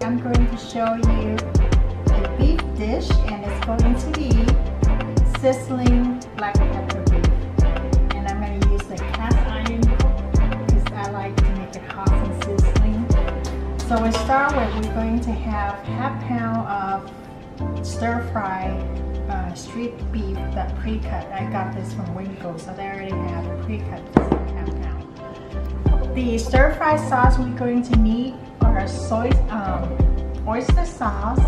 I'm going to show you a beef dish, and it's going to be sizzling black pepper beef. And I'm going to use the cast iron because I like to make it hot and sizzling. So we start with, we're going to have half pound of stir fry street beef that pre-cut. I got this from Winkle, so they already have a pre-cut half pound. The stir fry sauce we're going to need are oyster sauce,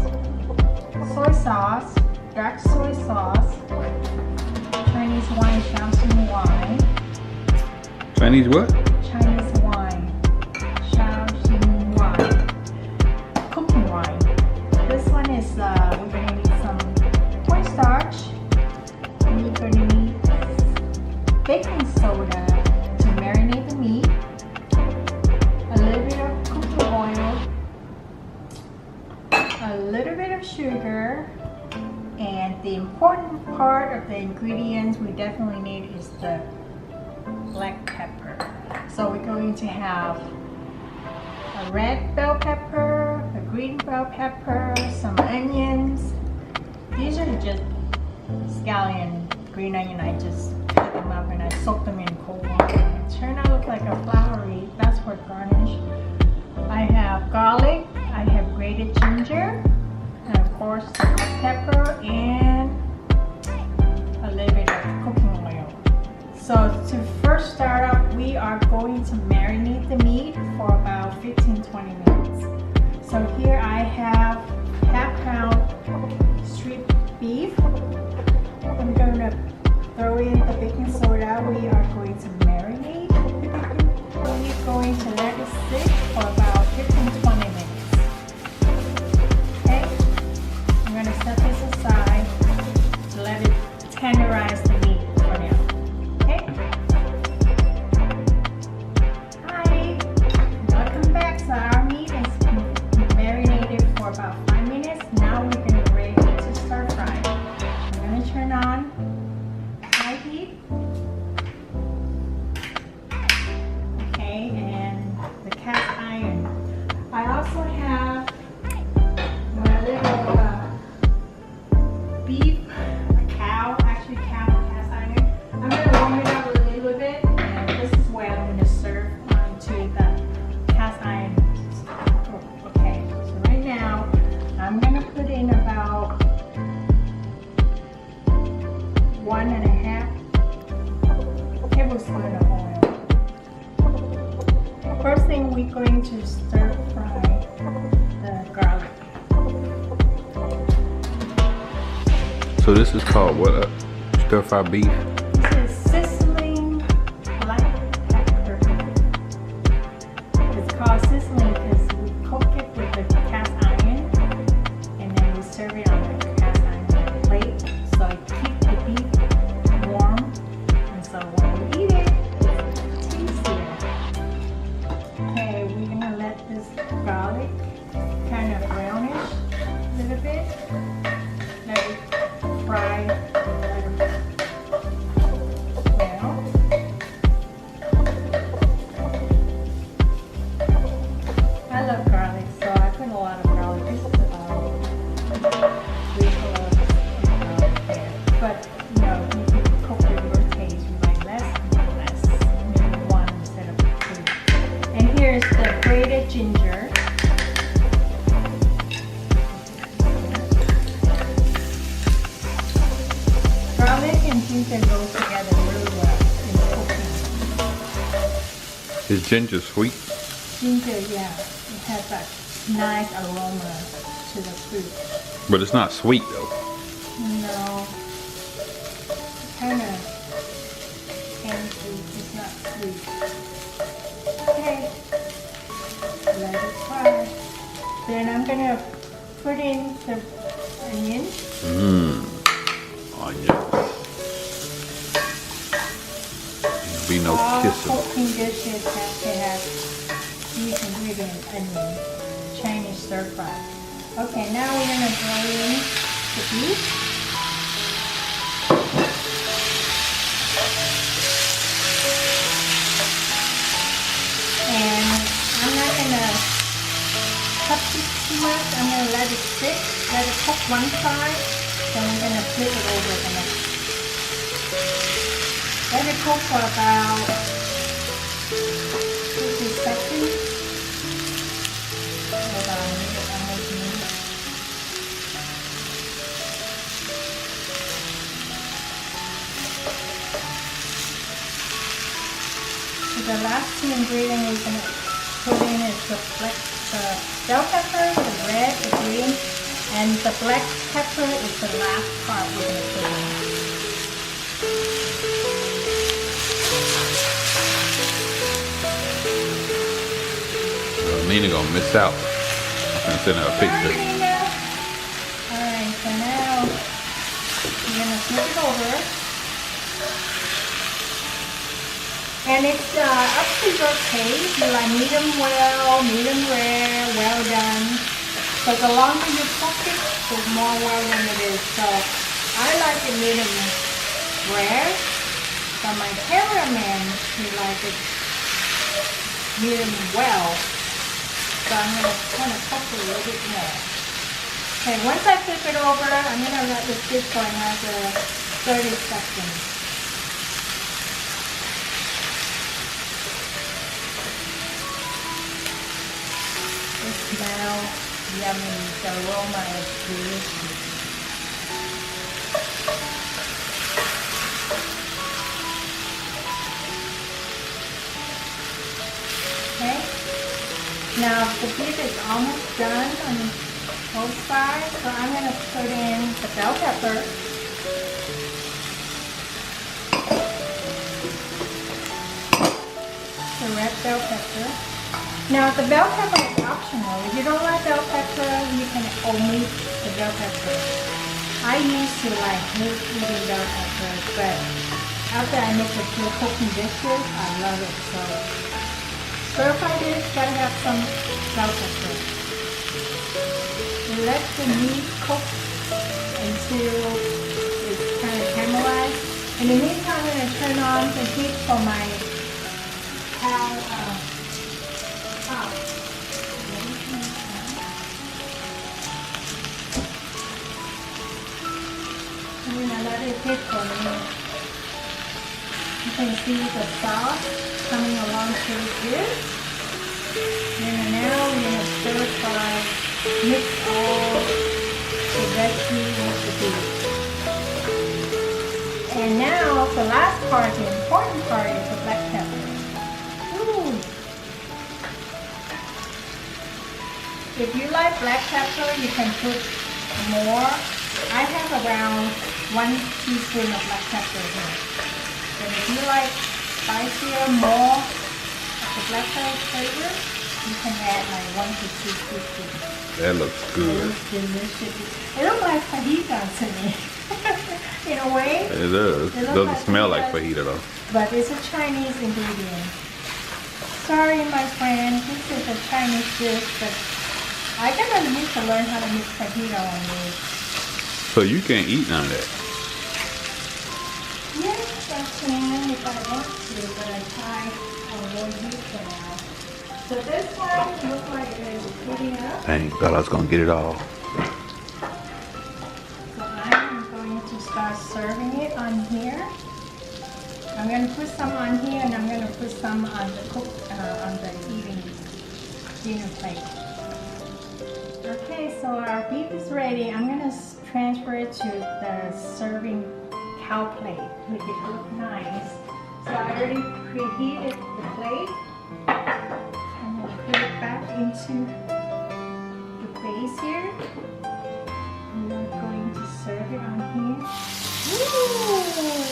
soy sauce, dark soy sauce, Chinese wine, Shaoxing wine. Chinese what? Chinese wine, Shaoxing wine, cooking wine. This one is we're going to need some cornstarch. We're going to need baking soda to marinate the meat, a little bit of cooking oil, a little bit of sugar, and the important part of the ingredients we definitely need is the black pepper. So we're going to have a red bell pepper, a green bell pepper, some onions. These are just scallion, green onion. I just cut them up and I soak them in cold water. It turned out to look like a flowery, that's for garnish. I have garlic, I have grated ginger, and of course the black pepper and a little bit of cooking oil. So to first start up, we are going to marinate the meat for about 15-20 minutes. So here I have half pound street beef. I'm going to throw in the baking soda. We are going to marinate. We're going to let it sit for about 15-20 minutes. Okay? I'm going to set this aside to let it tenderize the meat for now. Okay? Hi! Welcome back. So our meat is marinated for about 5 minutes. Now we're going to be ready to start frying. I'm going to turn on high heat. Okay, and the cast iron. I also have my little beef, cow cast iron. I'm going to warm it up a little bit, and this is where I'm going to serve onto the cast iron. Okay, so right now I'm going to put in about 1.5 tablespoons of oil. First thing, we're going to stir fry the garlic. So this is called what? Stir fry beef? This is sizzling black pepper. It's called sizzling because we cook it with the cast iron and then we serve it on the cast iron plate. So it keeps the beef warm, and so when we eat it, it's tastier. Okay, we're gonna let this garlic kind of brownish a little bit. Let it fry a little bit. Well, I love garlic, so I put a lot of garlic. This is about 3 cloves of garlic there. But you know, you can cook with your taste. You like less, maybe 1 instead of 2. And here's the grated ginger. Garlic and ginger go together really well in cooking. Is ginger sweet? Ginger, yeah, it has that nice aroma to the food. But it's not sweet though. No, kind of tangy. It's not sweet. Okay, let it fry. Then I'm gonna put in the onion. Onions. Be no All kissing. cooking dishes have to have these ingredients: onion, Chinese stir fry. Okay, now we're gonna throw in the beef. And I'm not gonna cut this too much. cook one side, then we're going to flip it over the next. Let it cook for about 50 seconds. Hold on, almost a minute. So the last two ingredients we're going to put in is the bell pepper, the red, the green, and the black pepper is the last part we're going to put in. Nina gonna miss out. I'm gonna send her a picture. Alright, so now we're gonna flip it over. And it's up to your taste. You like medium well, medium rare, well done. So the longer you cook it, the more well done it is. So I like it medium rare. But my cameraman, he likes it medium well. So I'm going to kind of cook it a little bit more. Okay, once I flip it over, I'm going to let this sit for another 30 seconds. It smells yummy. The aroma is delicious. Okay. Now the beef is almost done on both sides, so I'm going to put in the bell pepper. The red bell pepper. Now the bell pepper is optional. If you don't like bell pepper, you can omit the bell pepper. I used to like hate eating bell peppers, but after I make a few cooking dishes, I love it. So stir fry this, gotta have some bell pepper. And let the meat cook until it's kind of caramelized. In the meantime, I'm gonna turn on the heat for my pot. I'm gonna let it heat for a minute. You can see the sauce coming along pretty good. And now we're going to stir fry, mix all the veggies with the beef. And now the last part, the important part, is the black pepper. Ooh. If you like black pepper, you can put more. I have around 1 teaspoon of black pepper here. And if you like spicier, more of the black pepper flavor, you can add like 1 to 2 teaspoons. That looks good. It looks delicious. It looks like fajita to me. In a way. It does. It doesn't smell like fajita though. But it's a Chinese ingredient. Sorry my friend, this is a Chinese dish, but I gotta need to learn how to make fajita on this. So you can't eat none of that? Yes, I can if I want to, but I try to avoid it for now. So this one looks like it is heating up. Dang, thought I was gonna get it all. So I'm going to start serving it on here. I'm going to put some on here, and I'm going to put some on the eating dinner plate. Okay, so our beef is ready. I'm going to transfer it to the serving cow plate. Make it look nice. So I already preheated the plate. I'm going to put it back into the base here. And I'm going to serve it on here. Ooh!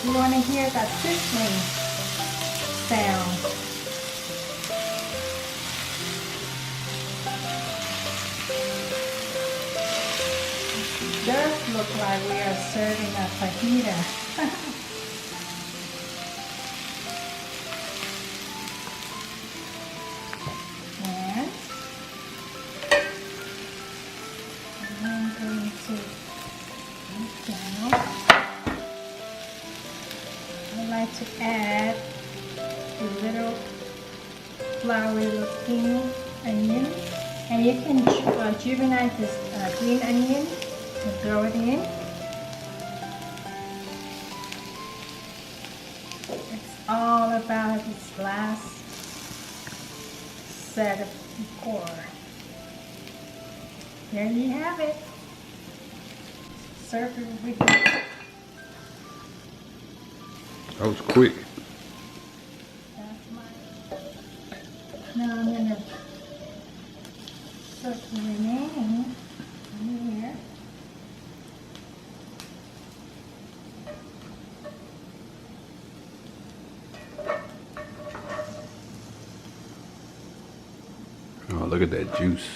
You want to hear that sizzling sound. It does look like we are serving a fajita. And I'm going to put it down. I like to add a little flowery looking onion. And you can juvenize this green onion and throw it in. It's all about this last set of decor. There you have it. Serve it with you. That was quick. That's mine. Now I'm gonna put the remaining in here. Oh, look at that juice.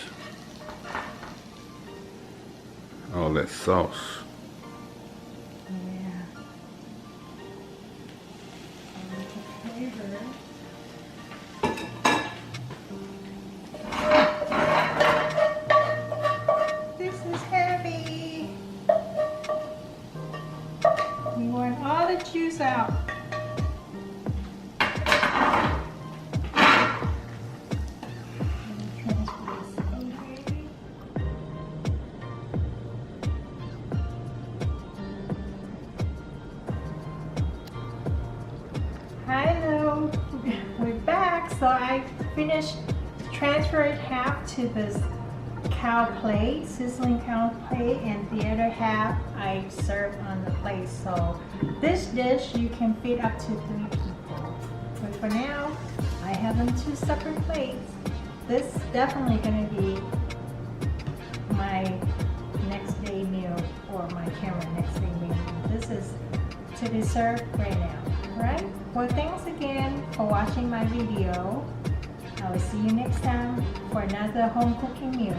All that sauce. Yeah. Flavor. This is heavy. We want all the juice out. Hello, we're back. So I finished transferred half to this cow plate, sizzling cow plate, and the other half I served on the plate. So this dish you can feed up to 3 people. But for now, I have them 2 separate plates. This is definitely going to be my next day meal, or my camera next day meal. This is to be served right now. Right? Well, thanks again for watching my video. I will see you next time for another home cooking meal.